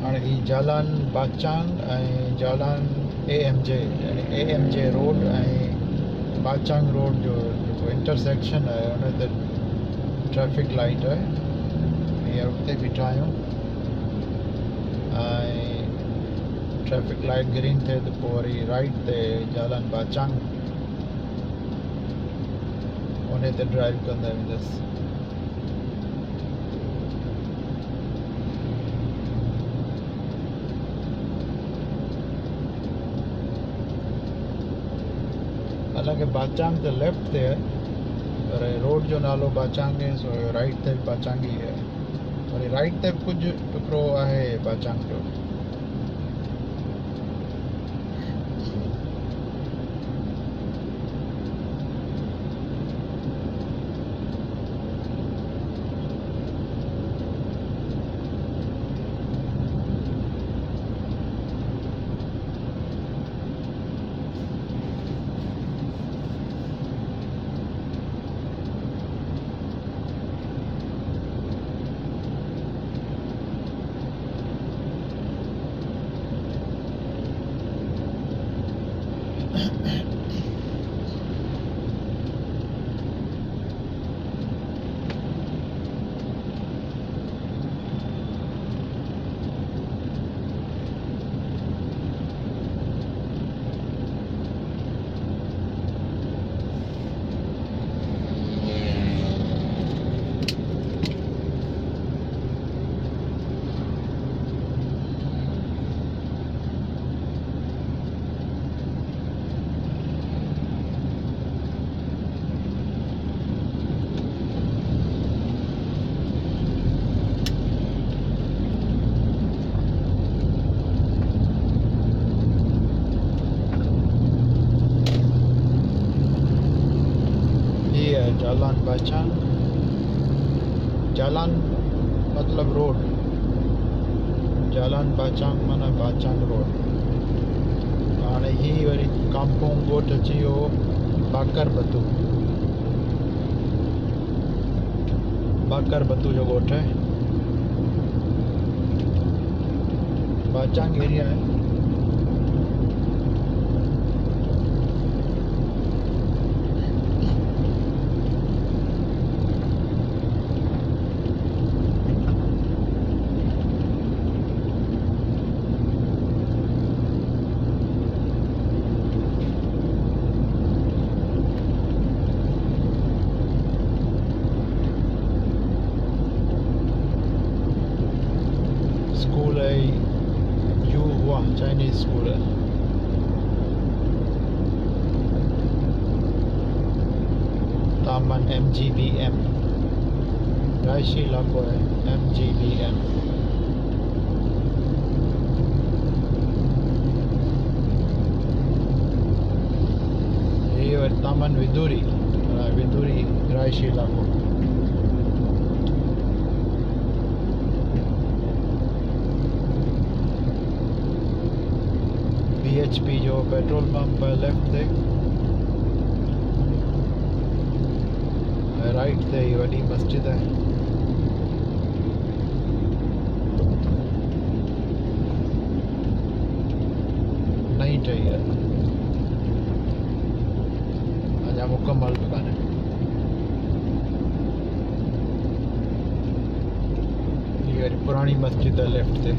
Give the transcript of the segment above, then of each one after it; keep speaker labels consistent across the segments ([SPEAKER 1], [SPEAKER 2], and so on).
[SPEAKER 1] हाणे ही जालान बाचांग ऐं जालान AMJ यानी AMJ रोड ऐं बाचांग रोड जो जेको इंटरसेक्शन आहे उन ते ट्रैफिक लाइट आहे। हींअर उते बीठा आहियूं ऐं ट्रैफिक लाइट ग्रीन थिए त पोइ वरी राइट ते जालान बाचांग उन ते ड्राइव कंदा वेंदुसि। हालांकि बाचांग त लेफ्ट ते है पर रोड जो नालो बाचांग है, सो राइट ते बाचांग ही है। वरी राइट ते कुछ टुकड़ो आहे बाचांग जो। जालान बाचांग, जालान मतलब रोड, जालान बाचांग माना बाचांग रोड। हाणे ही वरी कामपोंग ॻोठ अची वियो बाकर बतू, बाकर बतू जो ॻोठ है। बाचांग एरिया है। स्कूल है यू हुआ चाइनीज स्कूल है। तामन MGBM रायशी इलाको है MGBM। ये तामन विदुरी, विदुरी रायशी इलाको। BHP जो पेट्रोल पंप है लेफ्ट थे, राइट थे ही वडी मस्जिद है। नई ठही है, अञा मुकम्मल भी कान्हे। ये पुरानी मस्जिद है लेफ्ट थे।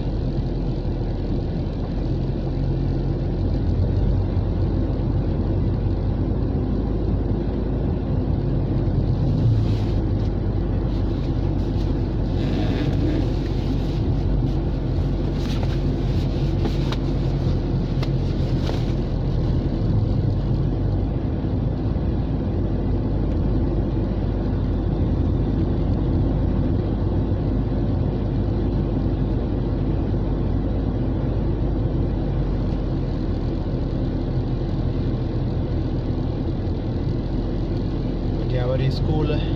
[SPEAKER 1] वरी स्कूल है।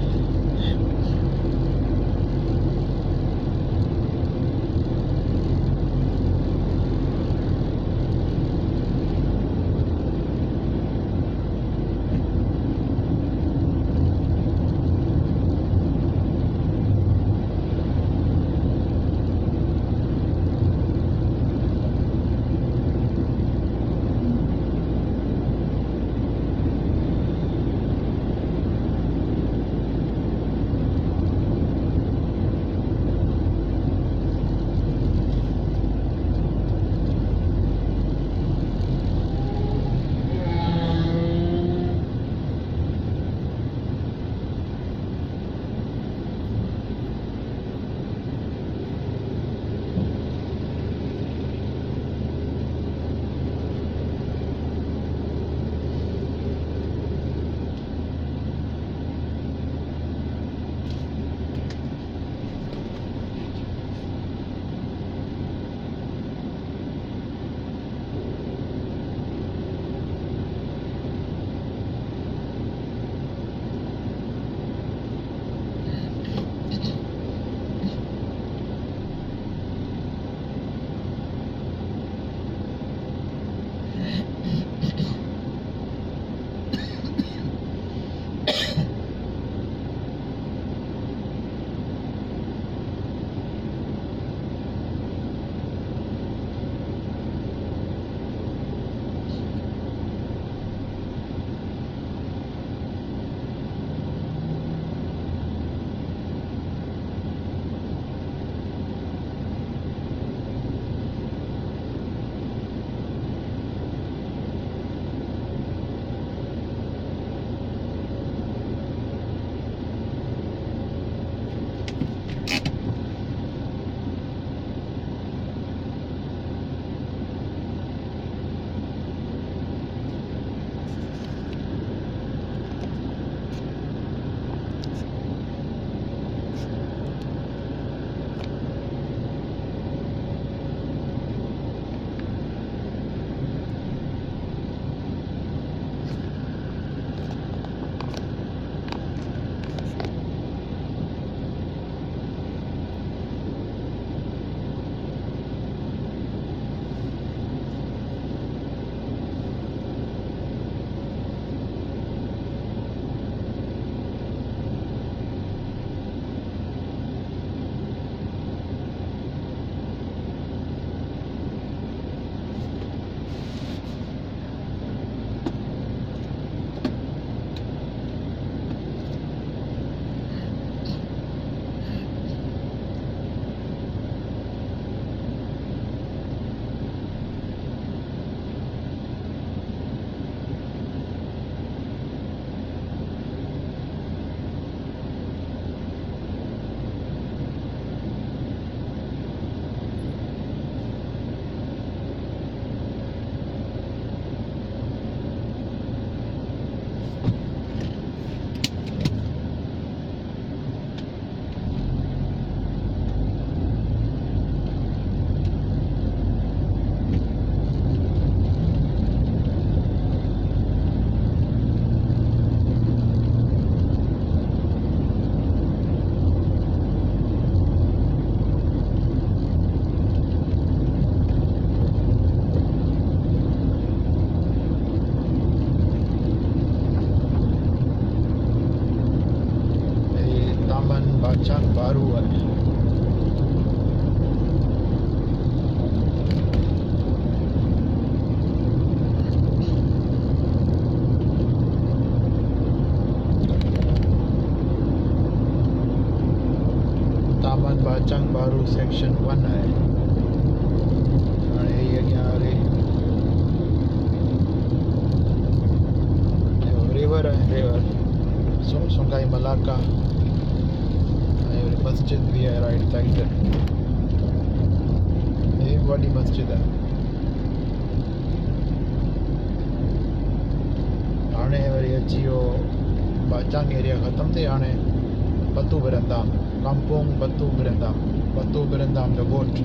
[SPEAKER 1] तामन बाचांग बारू आहे. तामन बाचांग बारू सेक्शन 1 आहे. हाणे हीअ अॻियां हले रिवर आहे. रिवर सुंगाई मलाका ऐं वरी मस्जिद बि आहे राइट साइड ते. हे वॾी मस्जिद आहे. हाणे वरी अची वियो बाचांग एरिया ख़तमु थिए. हाणे बतू बिरंदाम काम्पोंग बतू बिरंदाम जो ॻोठ.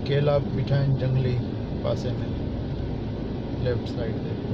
[SPEAKER 1] केला बीठा आहिनि जंगली पासे में लेफ्ट साइड ते.